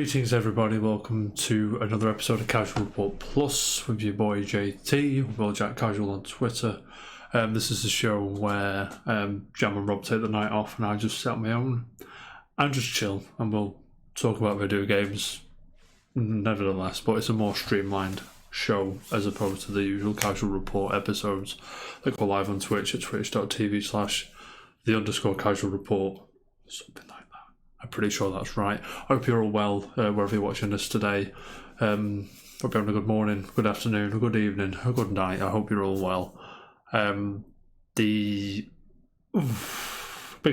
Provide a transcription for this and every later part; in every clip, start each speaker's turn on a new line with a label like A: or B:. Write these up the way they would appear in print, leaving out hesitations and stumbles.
A: Greetings everybody, welcome to another episode of Casual Report Plus with your boy JT, Will Jack Casual on Twitter. This is a show where Jam and Rob take the night off and I just sit on my own and just chill, and we'll talk about video games nevertheless, but it's a more streamlined show as opposed to the usual Casual Report episodes that go live on Twitch at twitch.tv/the_casual report, something like that. I'm pretty sure that's right. I hope you're all well wherever you're watching this today. Hope you're having a good morning, good afternoon, a good evening, a good night. I hope you're all well. Big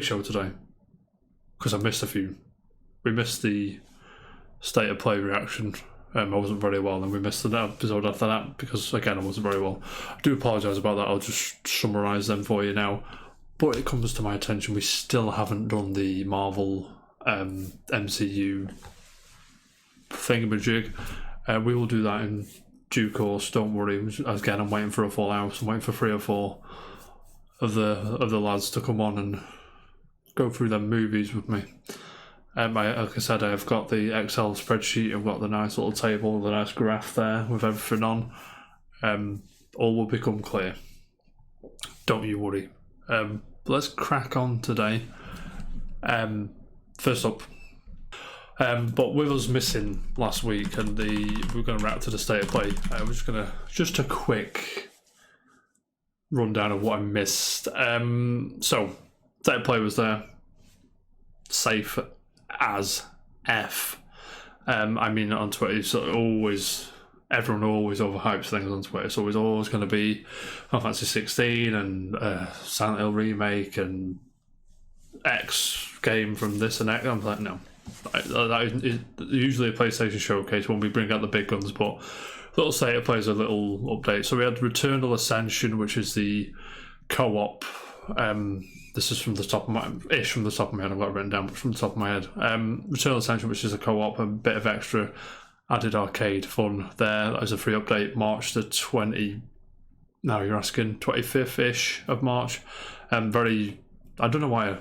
A: show today, because I missed a few. We missed the State of Play reaction. I wasn't very well, and we missed the episode after that because, again, I wasn't very well. I do apologise about that. I'll just summarise them for you now. But it comes to my attention, we still haven't done the Marvel MCU thingamajig. We will do that in due course, don't worry. Again, I'm waiting for a full house. I'm waiting for 3 or 4 of the lads to come on and go through them movies with me. Like I said, I've got the Excel spreadsheet, I've got the nice little table, the nice graph there with everything on. All will become clear. Don't you worry. Let's crack on today. First up, but with us missing last week, and we're going to wrap to the State of Play. We're just a quick rundown of what I missed. So, State of Play was there, safe as F. I mean, on Twitter, so everyone always overhypes things on Twitter. So it's always going to be Final Fantasy 16 and Silent Hill remake and X game from this and that. I'm like, no. That is usually a PlayStation showcase when we bring out the big guns, but Little State of Play is a little update. So we had Returnal Ascension, which is the co-op. This is from the top of my head. I've got it written down, but from the top of my head. Returnal Ascension, which is a co-op, a bit of extra added arcade fun there. That was a free update, March the 25th-ish of March. I don't know why I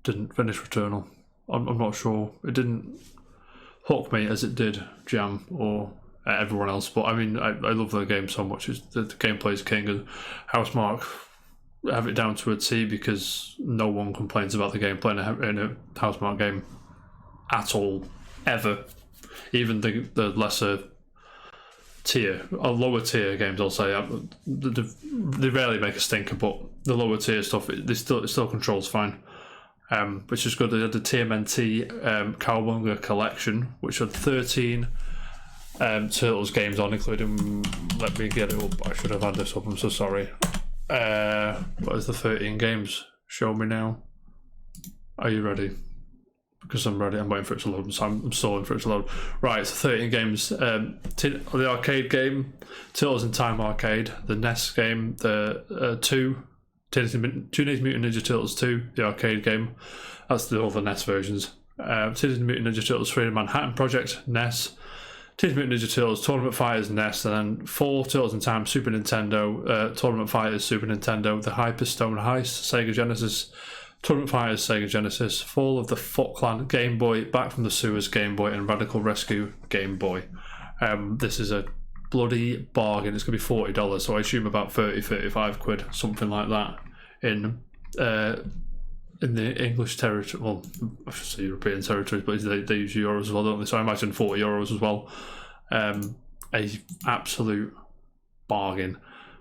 A: didn't finish Returnal. I'm not sure. It didn't hook me as it did Jam or everyone else, but I mean, I love the game so much. The gameplay is king, and Housemarque have it down to a T because no one complains about the gameplay in a Housemarque game at all, ever. Even the lesser tier, or lower tier games, I'll say, they rarely make a stinker, but the lower tier stuff, it still controls fine, which is good. They had the TMNT Cowabunga collection, which had 13 Turtles games on, including, let me get it up, I should have had this up, I'm so sorry. What is the 13 games? Show me now. Are you ready? Because I'm ready, I'm waiting for it to load, so I'm stalling for it to load. Right, so 13 games. The arcade game, Turtles in Time Arcade, the NES game, the Teenage Mutant Ninja Turtles 2, the arcade game. That's all the NES versions. Teenage Mutant Ninja Turtles 3 Manhattan Project, NES. Teenage Mutant Ninja Turtles Tournament Fighters, NES, and then 4 Turtles in Time, Super Nintendo, Tournament Fighters, Super Nintendo, the Hyperstone Heist, Sega Genesis, Tournament Fighters, Sega Genesis, Fall of the Foot Clan, Game Boy, Back from the Sewers, Game Boy, and Radical Rescue, Game Boy. This is a bloody bargain. It's going to be $40, so I assume about 30-35 quid, something like that, in the English territory. Well, I should say European territories, but they use euros as well, don't they? So I imagine €40 as well. A absolute bargain.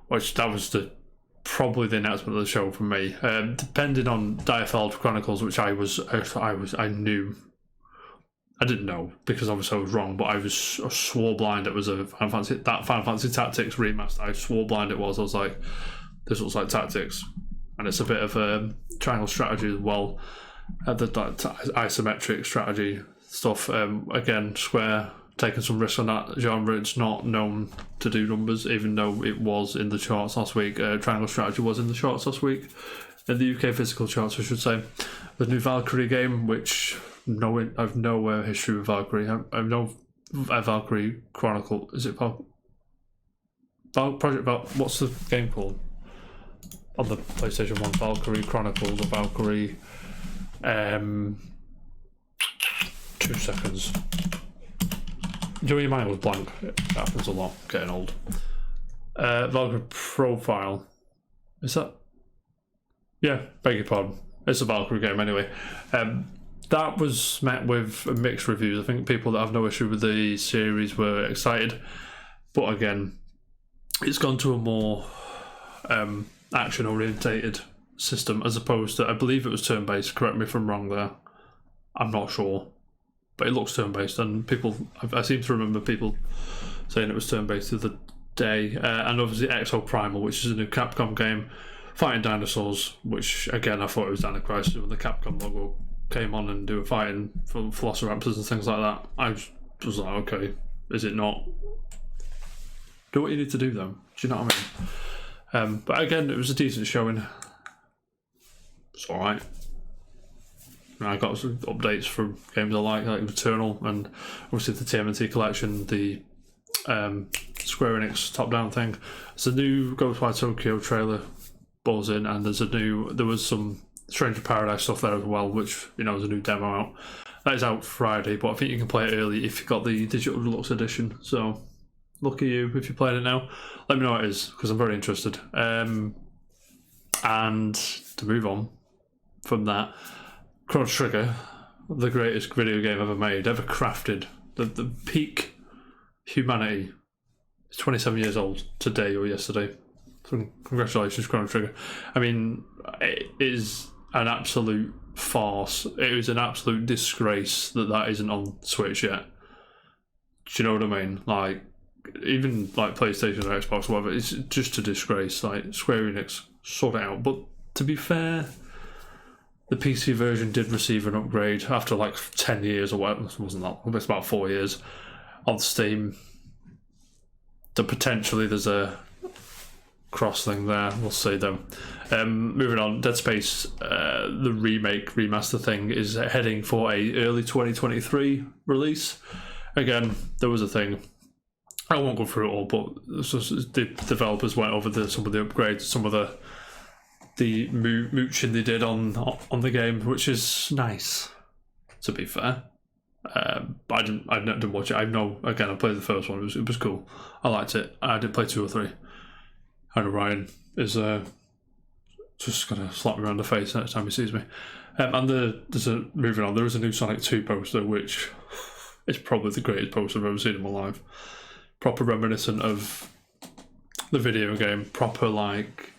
A: Which that was probably the announcement of the show for me. Depending on Diafeld Chronicles, which I knew. I didn't know because obviously I was wrong, but I swore blind it was a Final Fantasy Tactics remaster. I swore blind it was. I was like, this looks like Tactics, and it's a bit of a triangle strategy as well. The isometric strategy stuff. Again, Square taking some risks on that genre. It's not known to do numbers, even though it was in the charts last week. Triangle strategy was in the charts last week, in the UK physical charts, I should say. The new Valkyrie game, which I've no history with Valkyrie. I've no Valkyrie Chronicle. Is it Project Val? What's the game called on the PlayStation 1? Valkyrie Chronicles or Valkyrie 2 seconds. Do your mind was blank? It happens a lot, getting old. Valkyrie profile. Is that? Yeah, beg your pardon. It's a Valkyrie game anyway. That was met with mixed reviews. I think people that have no issue with the series were excited. But again, it's gone to a more action-orientated system as opposed to, I believe it was turn-based. Correct me if I'm wrong there. I'm not sure. But it looks turn-based, and I seem to remember people saying it was turn-based the other day. And obviously Exo Primal, which is a new Capcom game, fighting dinosaurs, which again I thought it was Dino Crisis when the Capcom logo came on and do a fighting for Velociraptors and things like that. I was like, okay, is it not? Do what you need to do though. Do you know what I mean? But again, it was a decent showing. It's alright. I got some updates from games I like Returnal, and obviously the TMNT collection, the Square Enix top-down thing. There's a new Ghostwire Tokyo trailer buzzing, and there was some Stranger Paradise stuff there as well, which there's a new demo out. That is out Friday, but I think you can play it early if you've got the digital deluxe edition. So lucky you if you're playing it now. Let me know what it is, because I'm very interested. And to move on from that, Chrono Trigger, the greatest video game ever made, ever crafted, the peak humanity, is 27 years old today or yesterday. So congratulations, Chrono Trigger. I mean, it is an absolute farce. It was an absolute disgrace that isn't on Switch yet. Do you know what I mean? Like, even like PlayStation or Xbox or whatever, it's just a disgrace. Like, Square Enix, sort it out. But to be fair, the PC version did receive an upgrade after like 10 years or whatever. It wasn't that long, it's about 4 years on Steam. So potentially there's a cross thing there. We'll see though. Moving on, Dead Space, the remaster thing is heading for a early 2023 release. Again, there was a thing. I won't go through it all, but the developers went over some of the upgrades, some of the mooching they did on the game, which is nice, to be fair. I didn't watch it. I know, again, I played the first one. It was cool. I liked it. I did play 2 or 3. I know Ryan is just gonna slap me around the face next time he sees me. And moving on, there is a new Sonic 2 poster, which is probably the greatest poster I've ever seen in my life. Proper reminiscent of the video game. Proper like,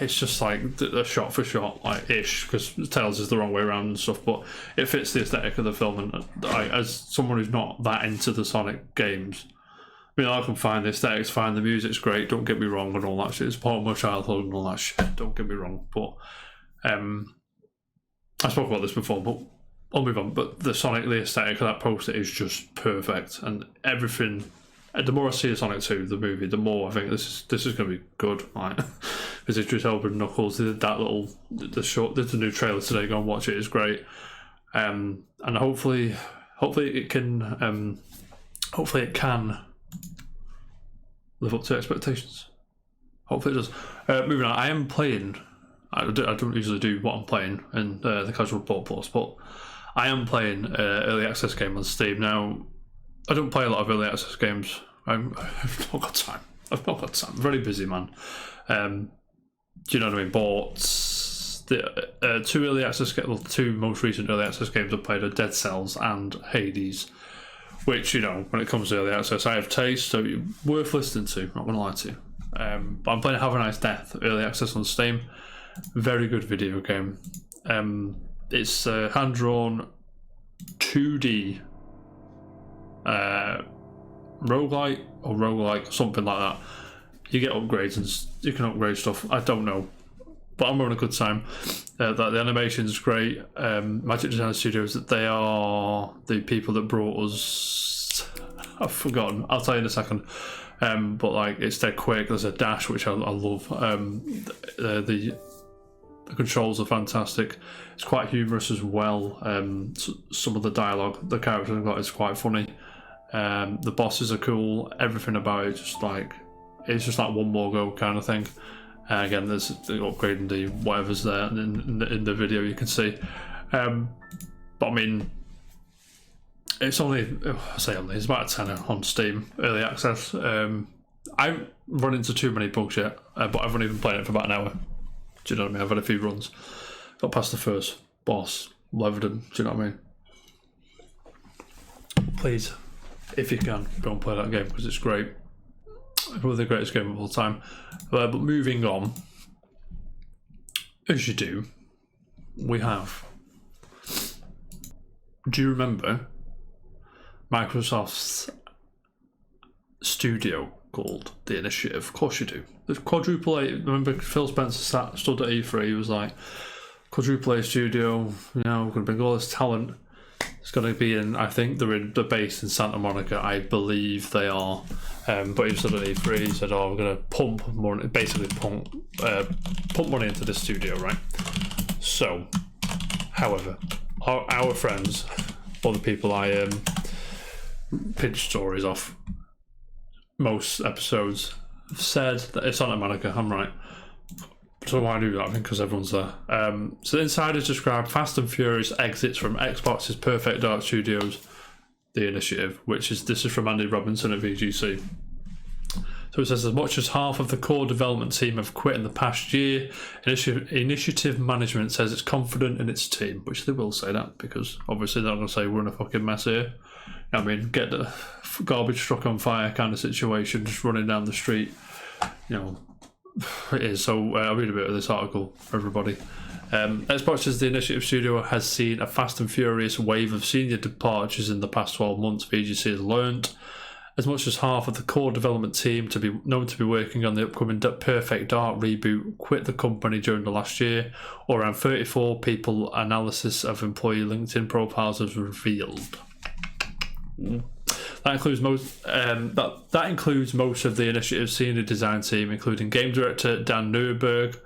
A: it's just like a shot for shot, like ish, because Tails is the wrong way around and stuff, but it fits the aesthetic of the film. And as someone who's not that into the Sonic games, I mean, I can find the aesthetics fine, the music's great, don't get me wrong, and all that shit. It's part of my childhood and all that shit, don't get me wrong. But I spoke about this before, but I'll move on. But the aesthetic of that poster is just perfect, and everything. The more I see of Sonic 2, the movie, the more I think this is going to be good. Like, because Idris Elba and Knuckles did that there's a new trailer today. Go and watch it. It's great. And hopefully it can live up to expectations. Hopefully it does. Moving on, I am playing. I don't usually do what I'm playing in the Casual Report Plus, but I am playing an early access game on Steam now. I don't play a lot of early access games. I've not got time. I'm very busy, man. Do you know what I mean? Bought the two most recent early access games I've played are Dead Cells and Hades, which, when it comes to early access, I have taste, so worth listening to, not going to lie to you. But I'm playing Have a Nice Death, early access on Steam. Very good video game. It's hand-drawn 2D roguelike, something like that. You get upgrades and you can upgrade stuff. I don't know, but I'm having a good time. The animation is great. Magic Design Studios, they are the people that brought us. I've forgotten. I'll tell you in a second. But like, it's dead quick. There's a dash which I love. The controls are fantastic. It's quite humorous as well. Some of the dialogue the characters have got is quite funny. The bosses are cool. Everything about it it's just like one more go kind of thing. Again, there's upgrading the whatever's there in the video you can see. But I mean, it's only, it's about a tenner on Steam, early access. I haven't run into too many bugs yet, but I've only been playing it for about an hour. Do you know what I mean? I've had a few runs. Got past the first boss, leveled him. Do you know what I mean? Please, if you can, go and play that game because it's great. One of the greatest games of all time. But moving on, as you do, we have. Do you remember Microsoft's studio called The Initiative? Of course you do. The quadruple A. Remember Phil Spencer stood at E3. He was like, quadruple A studio. We're going to bring all this talent. It's going to be in. I think they're based in Santa Monica. I believe they are. But he stood at E3. He said, "Oh, we're going to pump money, basically pump money into this studio, right?" So, however, our friends, or the people I pitch stories off most episodes, have said that it's Santa Monica. I'm right. So why do that? I think because everyone's there. So the insiders describe Fast and Furious exits from Xbox's Perfect Dark Studios, The Initiative, this is from Andy Robinson at VGC. So it says as much as half of the core development team have quit in the past year. Initiative management says it's confident in its team, which they will say that because obviously they're not going to say we're in a fucking mess here. I mean, get the garbage truck on fire kind of situation, just running down the street. It is. So I'll read a bit of this article for everybody. Xbox's The Initiative Studio has seen a fast and furious wave of senior departures in the past 12 months, VGC has learned. As much as half of the core development team to be known to be working on the upcoming Perfect Dark reboot quit the company during the last year, or around 34 people analysis of employee LinkedIn profiles has revealed. That includes most. That includes most of the Initiative's senior design team, including game director Dan Nuremberg,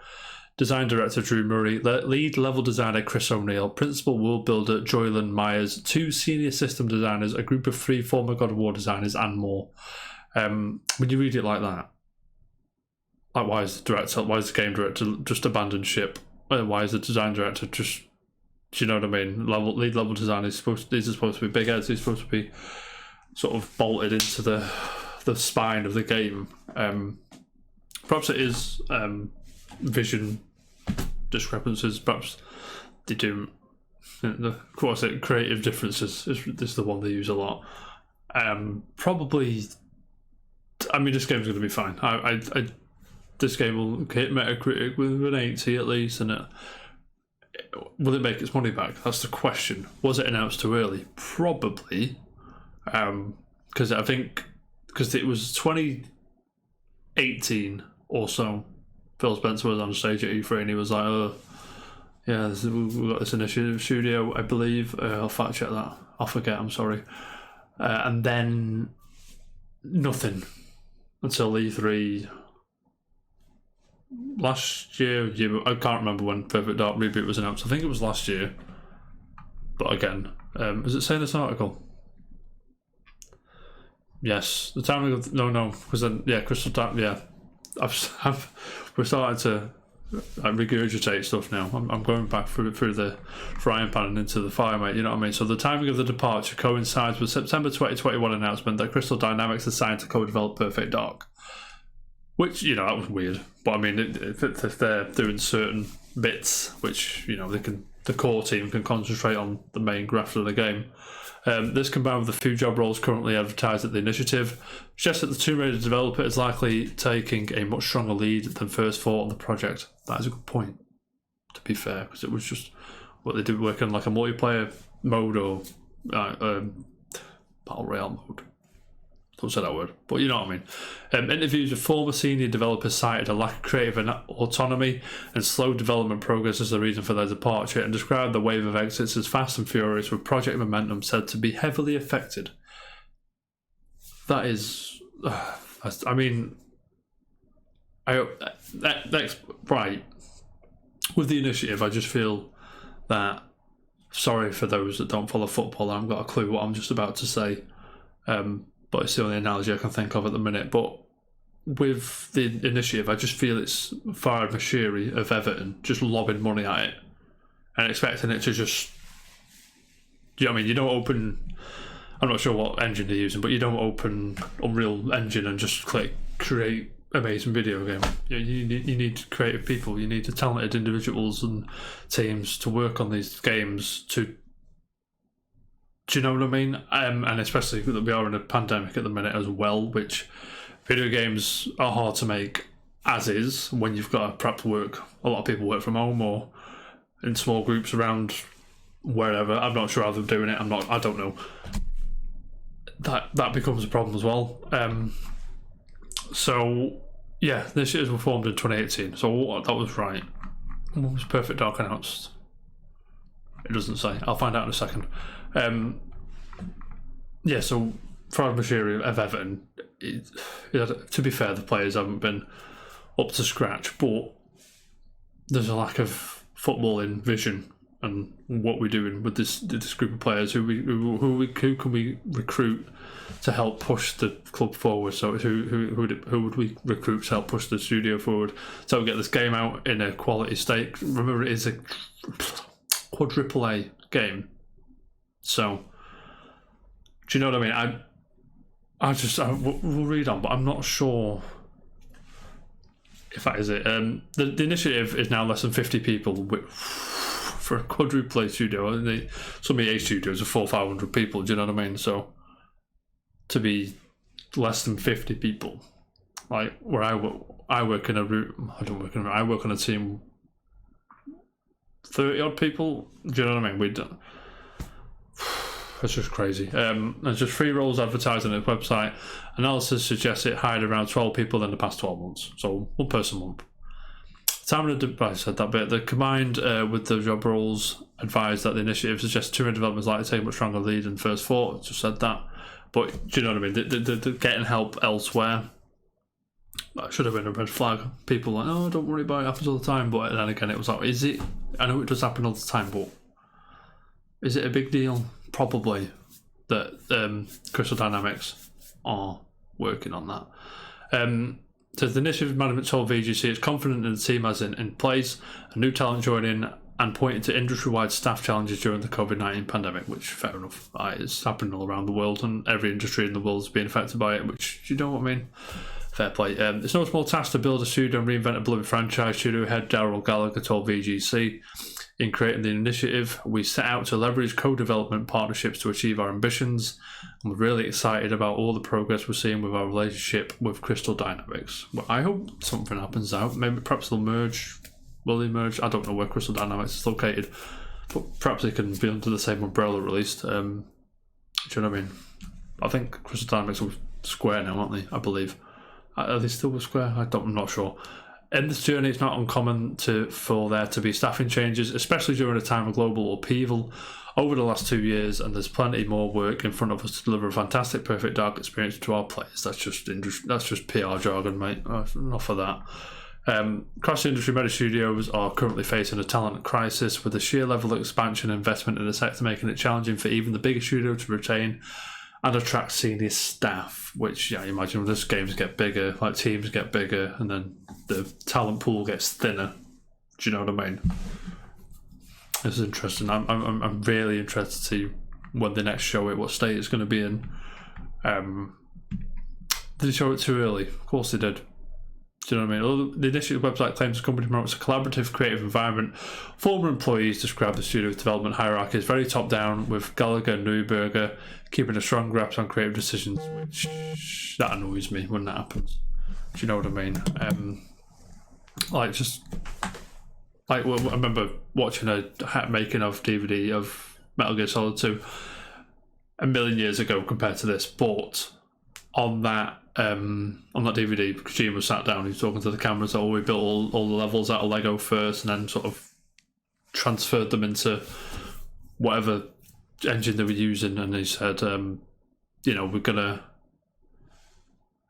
A: design director Drew Murray, lead level designer Chris O'Neill, principal world builder Joylan Myers, 2 senior system designers, a group of 3 former God of War designers, and more. When you read it like that, like why is the game director just abandoned ship? Why is the design director just? Do you know what I mean? Lead level design these are supposed to be big heads. These are supposed to be sort of bolted into the spine of the game. Perhaps it is vision discrepancies. Perhaps they do. The creative differences is the one they use a lot. Probably. I mean, this game's going to be fine. This game will hit Metacritic with an 80 at least, and will it make its money back? That's the question. Was it announced too early? Probably. Because it was 2018 or so. Phil Spencer was on stage at E3 and he was like, "Oh, yeah, we've got this Initiative studio, I believe." I'll fact check that. I'll forget. I'm sorry. And then nothing until E3 last year. I can't remember when Perfect Dark reboot was announced. I think it was last year. But again, is it saying this article? Yes, the timing of no, because then Crystal Time. Yeah, we're starting to regurgitate stuff now. I'm going back through the frying pan and into the fire, mate. You know what I mean? So the timing of the departure coincides with September 2021 announcement that Crystal Dynamics is signed to co-develop Perfect Dark. Which that was weird, but I mean, if they're doing certain bits, which the core team can concentrate on the main graft of the game. This combined with the few job roles currently advertised at the Initiative suggests that the Tomb Raider developer is likely taking a much stronger lead than first thought on the project. That is a good point, to be fair, because it was just what they did working like a multiplayer mode or battle royale mode. Don't say that word, but you know what I mean. Interviews with former senior developers cited a lack of creative autonomy and slow development progress as the reason for their departure, and described the wave of exits as fast and furious, with project momentum said to be heavily affected. That is, I mean, next right with the Initiative, I just feel that. Sorry for those that don't follow football, I haven't got a clue what I'm just about to say. But it's the only analogy I can think of at the minute. But with the Initiative, I just feel it's Farhad Moshiri of Everton just lobbing money at it and expecting it to just you know what I mean? You don't open. I'm not sure what engine they're using, but you don't open Unreal Engine and just click create amazing video game. You need creative people. You need the talented individuals and teams to work on these games. Do you know what I mean? And especially that we are in a pandemic at the minute as well, which video games are hard to make as is when you've got to perhaps work. A lot of people work from home or in small groups around wherever. I'm not sure how they're doing it. I don't know. That becomes a problem as well. So yeah, the initiatives were formed in 2018. So that was right. When was Perfect Dark announced? It doesn't say. I'll find out in a second. Yeah, so Farhad Bashiri of Everton, to be fair, the players haven't been up to scratch, but there's a lack of footballing vision and what we're doing with this group of players. Who can we recruit to help push the club forward? So who would we recruit to help push the studio forward so we get this game out in a quality state? Remember, it is a quadruple A game, so do you know what I mean? We'll read on, but I'm not sure if that is it. The initiative is now less than 50 people for a quadruple A studio. Some EA studios are 400-500 people. Do you know what I mean? So to be less than 50 people, like where I work in a route. I work on a team 30 odd people. Do you know what I mean? It's just crazy. There's just 3 roles advertised on its website. Analysis suggests it hired around 12 people in the past 12 months. So 1 person a month. I said that bit. The combined with the job roles advised that the initiative suggests touring development is likely to take a much stronger lead in first thought. Just said that. But do you know what I mean? The getting help elsewhere, that should have been a red flag. People like, oh, don't worry about it, happens all the time. But then again, it was like, is it? I know it does happen all the time, but is it a big deal? Probably that Crystal Dynamics are working on that. So the initiative management told VGC it's confident in the team as in place, a new talent joining, and pointing to industry-wide staff challenges during the COVID-19 pandemic, which, fair enough, it's happening all around the world, and every industry in the world is being affected by it, which, you know what I mean? Fair play. It's no small task to build a studio and reinvent a beloved franchise, studio head Daryl Gallagher told VGC. In creating the initiative, we set out to leverage co-development partnerships to achieve our ambitions, and we're really excited about all the progress we're seeing with our relationship with Crystal Dynamics. Well, I hope something happens out. Maybe perhaps they'll merge. Will they merge? I don't know where Crystal Dynamics is located, but perhaps they can be under the same umbrella at least. Do you know what I mean? I think Crystal Dynamics are Square now, aren't they? I believe. Are they still with Square? I'm not sure. In this journey, it's not uncommon for there to be staffing changes, especially during a time of global upheaval over the last 2 years, and there's plenty more work in front of us to deliver a fantastic Perfect Dark experience to our players. That's just PR jargon, mate. Enough of that. Cross-industry many studios are currently facing a talent crisis, with the sheer level of expansion and investment in the sector making it challenging for even the bigger studio to retain and attract senior staff, which, yeah, you imagine when those games get bigger, like teams get bigger, and then the talent pool gets thinner. Do you know what I mean? This is interesting. I'm really interested to see when they next show it, what state it's going to be in. Did they show it too early? Of course they did. Do you know what I mean? The initiative website claims the company promotes a collaborative, creative environment. Former employees describe the studio's development hierarchy as very top-down, with Gallagher and Neuberger keeping a strong grasp on creative decisions, which that annoys me when that happens. Do you know what I mean? I remember watching a making of DVD of Metal Gear Solid 2 a million years ago compared to this, but on that DVD, Kojima sat down, he was talking to the camera, so we built all the levels out of Lego first and then sort of transferred them into whatever engine they were using, and he said, we're gonna...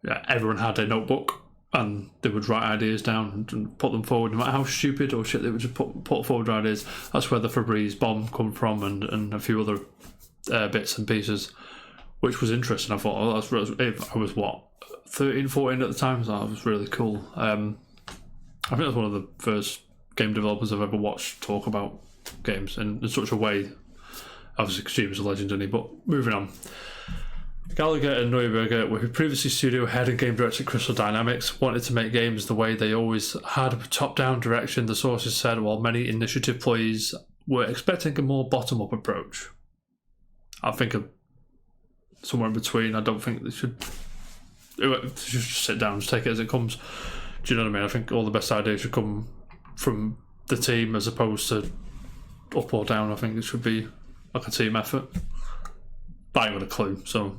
A: Yeah, everyone had a notebook and they would write ideas down and put them forward, no matter how stupid or shit, they would just put forward ideas. That's where the Febreze bomb come from and a few other bits and pieces, which was interesting. I thought, I was what, 13, 14 at the time, so that was really cool. I think that's one of the first game developers I've ever watched talk about games in such a way. Obviously, Kojima's a legend, isn't he? But moving on. Gallagher and Neuberger, who previously studio head and game director at Crystal Dynamics, wanted to make games the way they always had, a top-down direction, the sources said, while many initiative employees were expecting a more bottom-up approach. I think somewhere in between. I don't think they should just sit down and just take it as it comes. Do you know what I mean? I think all the best ideas should come from the team as opposed to up or down. I think it should be like a team effort. I ain't got a clue, so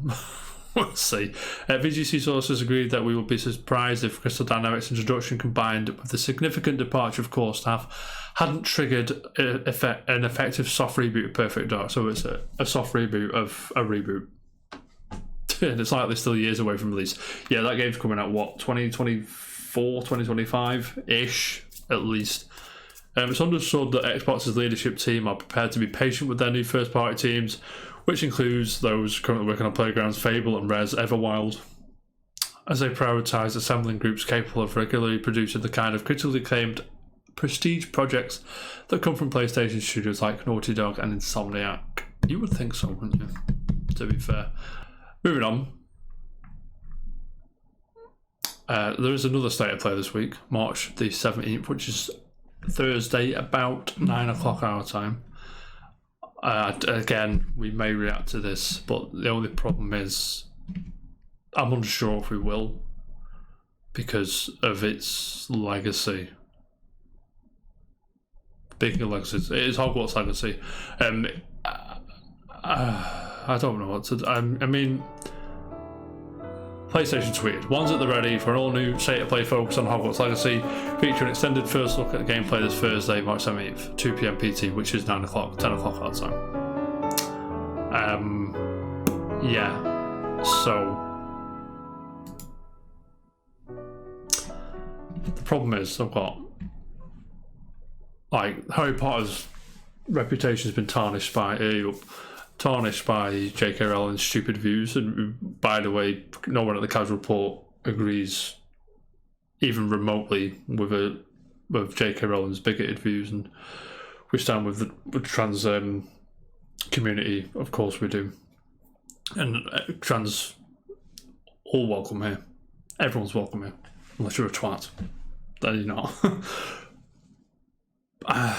A: we'll see. VGC sources agreed that we would be surprised if Crystal Dynamics' introduction combined with the significant departure of core staff hadn't triggered an effective soft reboot of Perfect Dark. So it's a soft reboot of a reboot. And it's likely still years away from release. Yeah, that game's coming out, 2024, 2025-ish, at least. It's understood that Xbox's leadership team are prepared to be patient with their new first-party teams, which includes those currently working on Playgrounds, Fable and Res Everwild, as they prioritise assembling groups capable of regularly producing the kind of critically acclaimed prestige projects that come from PlayStation studios like Naughty Dog and Insomniac. You would think so, wouldn't you? To be fair. Moving on. There is another state of play this week, March the 17th, which is Thursday, about 9 o'clock our time. Again, we may react to this, but the only problem is I'm unsure if we will because of its legacy. Speaking of legacies, it is Hogwarts Legacy. I don't know what to do. I mean, PlayStation tweeted, one's at the ready for an all-new state-of-play focus on Hogwarts Legacy, featuring extended first look at the gameplay this Thursday, March 17th, 2 PM PT, which is 9 o'clock, 10 o'clock our time. Yeah, so... The problem is, I've got... Like, Harry Potter's reputation has been tarnished by J.K. Rowling's stupid views, and by the way, no one at the Casual Report agrees even remotely with J.K. Rowling's bigoted views, and we stand with the trans community, of course we do, and trans all welcome here. Everyone's welcome here, unless you're a twat. Then you're not. I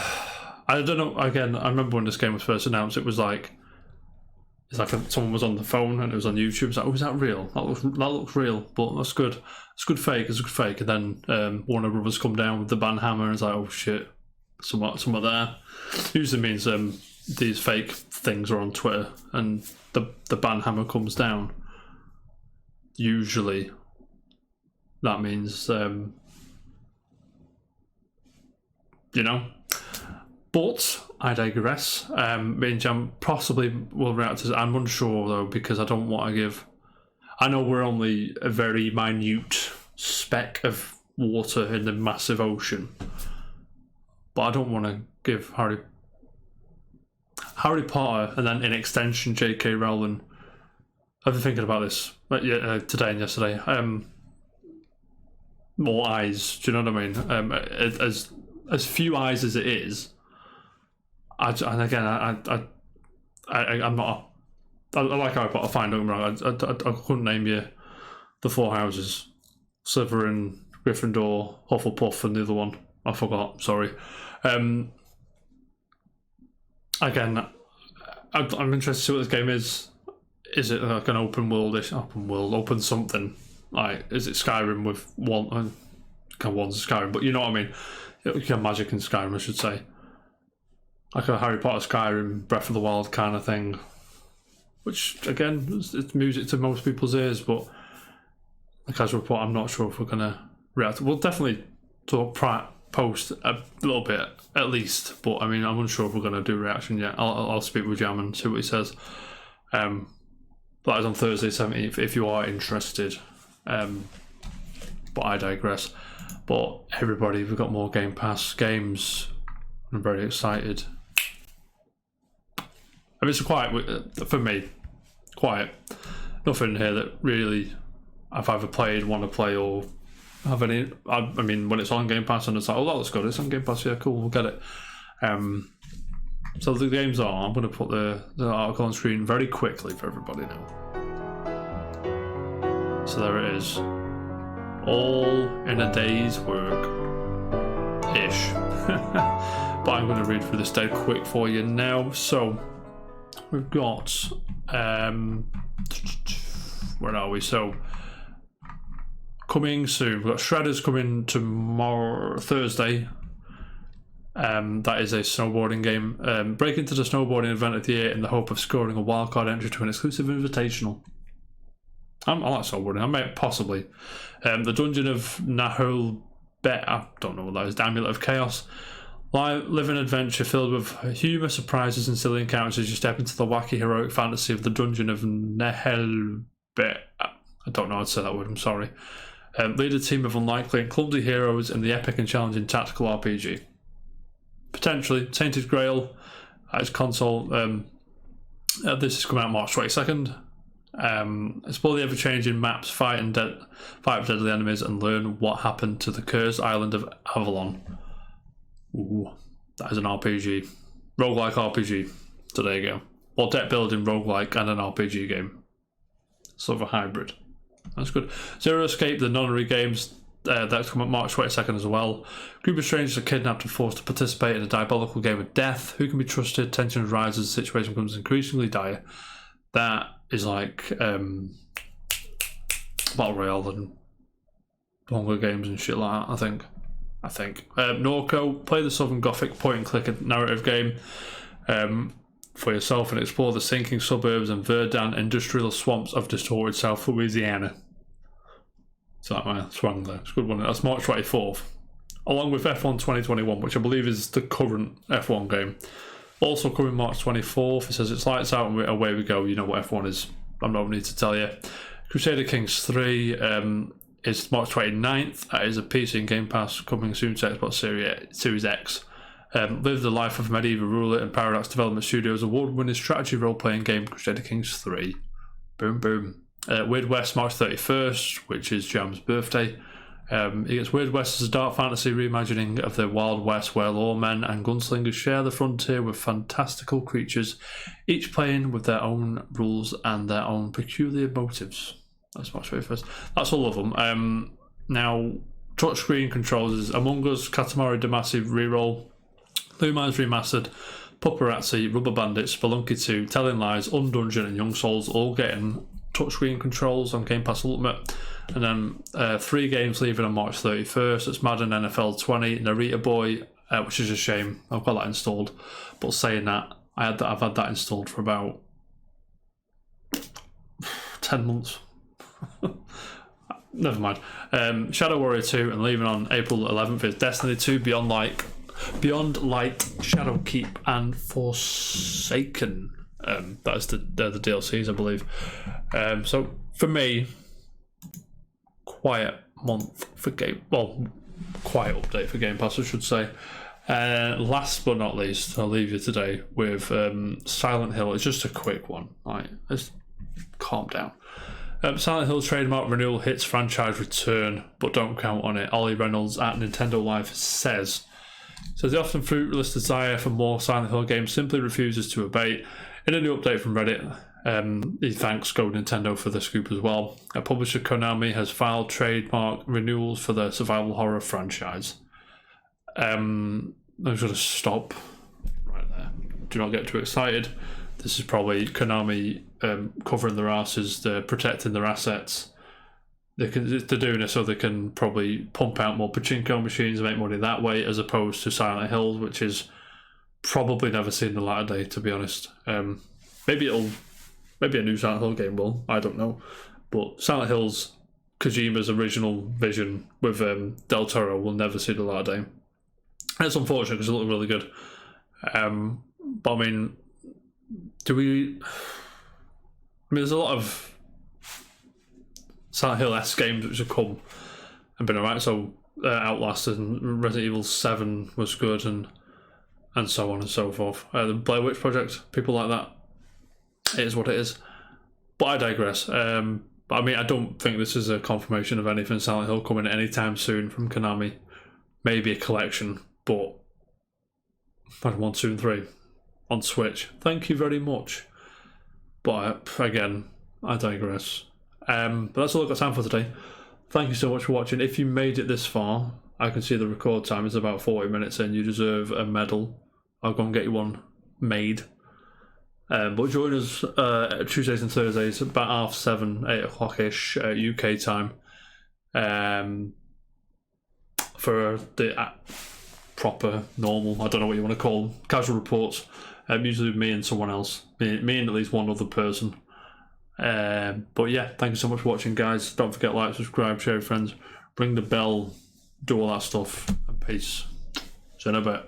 A: don't know. Again, I remember when this game was first announced, it was like. It's like someone was on the phone and it was on YouTube. It's like, oh, is that real? That looks real, but that's good. It's good fake. It's good fake. And then Warner Brothers come down with the ban hammer and it's like, oh shit, somewhat there. Usually means these fake things are on Twitter and the ban hammer comes down. Usually, that means you know. But I digress. Me and Jam possibly will react to this. I'm unsure though because I don't want to give. I know we're only a very minute speck of water in the massive ocean, but I don't want to give Harry Potter and then in extension J.K. Rowling. I've been thinking about this today and yesterday. More eyes. Do you know what I mean? As few eyes as it is. I'm not. I like Harry Potter. Fine, don't get me wrong. I couldn't name you the four houses: Slytherin, Gryffindor, Hufflepuff, and the other one I forgot. Sorry. Again, I'm interested to see what this game is. Is it like an open something? Like, is it Skyrim with one? Kind of one's Skyrim, but you know what I mean. You can have magic in Skyrim, I should say. Like a Harry Potter, Skyrim, Breath of the Wild kind of thing. Which, again, it's music to most people's ears, but the Casual Report, I'm not sure if we're going to react. We'll definitely post a little bit, at least, but I mean, I'm unsure if we're going to do a reaction yet. I'll speak with Jam and see what he says. That is on Thursday 17th, if you are interested. But I digress. But everybody, we've got more Game Pass games. I'm very excited. I mean, it's quiet for me. Quiet. Nothing here that really I've either played, want to play, or have any. I mean, when it's on Game Pass and it's like, oh, that looks good. It's on Game Pass. Yeah, cool. We'll get it. So the games are, I'm going to put the article on screen very quickly for everybody now. So there it is. All in a day's work-ish. But I'm going to read through this dead quick for you now. So we've got, where are we? So coming soon, we've got Shredders coming tomorrow, Thursday. That is a snowboarding game. Break into the snowboarding event of the year in the hope of scoring a wildcard entry to an exclusive invitational. I like snowboarding. I might possibly. The Dungeon of Nahul Bet. I don't know what that is. The Amulet of Chaos. Live an adventure filled with humour, surprises, and silly encounters as you step into the wacky heroic fantasy of the Dungeon of Nahul Bet. I don't know how to say that word. I'm sorry. Lead a team of unlikely and clumsy heroes in the epic and challenging tactical RPG. Potentially Tainted Grail as console. This is coming out March 22nd. Explore the ever-changing maps, fight with deadly enemies, and learn what happened to the cursed island of Avalon. Ooh, that is an RPG, roguelike RPG. So there you go. Or deck building roguelike and an RPG game. Sort of a hybrid. That's good. Zero Escape, the nunnery games. That's come up March 22nd as well. Group of strangers are kidnapped and forced to participate in a diabolical game of death. Who can be trusted? Tension rises as the situation becomes increasingly dire. That is like Battle Royale and Hunger Games and shit like that, I think. Norco, play the Southern Gothic point-and-click narrative game for yourself and explore the sinking suburbs and verdant industrial swamps of distorted South Louisiana. So that my swang there. It's a good one. That's March 24th. Along with F1 2021, which I believe is the current F1 game. Also coming March 24th. It says it's lights out and away we go. You know what F1 is. I'm not need to tell you. Crusader Kings 3 is March 29th. That is a PC and Game Pass coming soon to Xbox Series X. Live the life of medieval ruler in Paradox Development Studios' award-winning strategy role-playing game Crusader Kings 3. Boom, boom. Weird West, March 31st, which is Jam's birthday. It gets Weird West as a dark fantasy reimagining of the Wild West where lawmen and gunslingers share the frontier with fantastical creatures, each playing with their own rules and their own peculiar motives. That's March 31st. That's all of them. Now, touchscreen controls is Among Us, Katamari Damacy Reroll, Lumines Remastered, Paparazzi, Rubber Bandit, Spelunky 2, Telling Lies, Undungeon, and Young Souls all getting touchscreen controls on Game Pass Ultimate. And then 3 games leaving on March 31st. It's Madden NFL 20, Narita Boy, which is a shame. I've got that installed. But saying that, I've had that installed for about 10 months. Never mind. Shadow Warrior 2, and leaving on April 11th is Destiny 2, Beyond Light, Shadowkeep, and Forsaken. That's the DLCs, I believe. So for me, quiet month for quiet update for Game Pass, I should say. Last but not least, I'll leave you today with Silent Hill. It's just a quick one. Right, let's calm down. Silent Hill trademark renewal hits franchise return, but don't count on it. Ollie Reynolds at Nintendo Life says the often fruitless desire for more Silent Hill games simply refuses to abate. In a new update from Reddit, he thanks Go Nintendo for the scoop as well. Publisher Konami has filed trademark renewals for the survival horror franchise. I'm just going to stop right there. Do not get too excited. This is probably Konami covering their asses, they're protecting their assets. They're doing it so they can probably pump out more pachinko machines and make money that way, as opposed to Silent Hill, which is probably never seen the light of day, to be honest. Maybe a new Silent Hill game will, I don't know. But Silent Hill's Kojima's original vision with Del Toro will never see the light of day. And it's unfortunate because it looked really good. But I mean, there's a lot of Silent Hill-esque games which have come and been alright. So Outlast and Resident Evil 7 was good, and so on and so forth. The Blair Witch Project, people like that. It is what it is. But I digress. But I mean, I don't think this is a confirmation of anything Silent Hill coming anytime soon from Konami. Maybe a collection, but 1, 2, and 3. on Switch. Thank you very much. But again, I digress. But that's all I've got time for today. Thank you so much for watching. If you made it this far, I can see the record time is about 40 minutes in. You deserve a medal. I'll go and get you one made. But join us Tuesdays and Thursdays about 7:30, 8 o'clock-ish UK time for the proper, normal, I don't know what you want to call them, casual reports. Usually with me and someone else. Me and at least one other person. But yeah, thank you so much for watching, guys. Don't forget, like, subscribe, share with friends, ring the bell, do all that stuff, and peace. See you in a bit.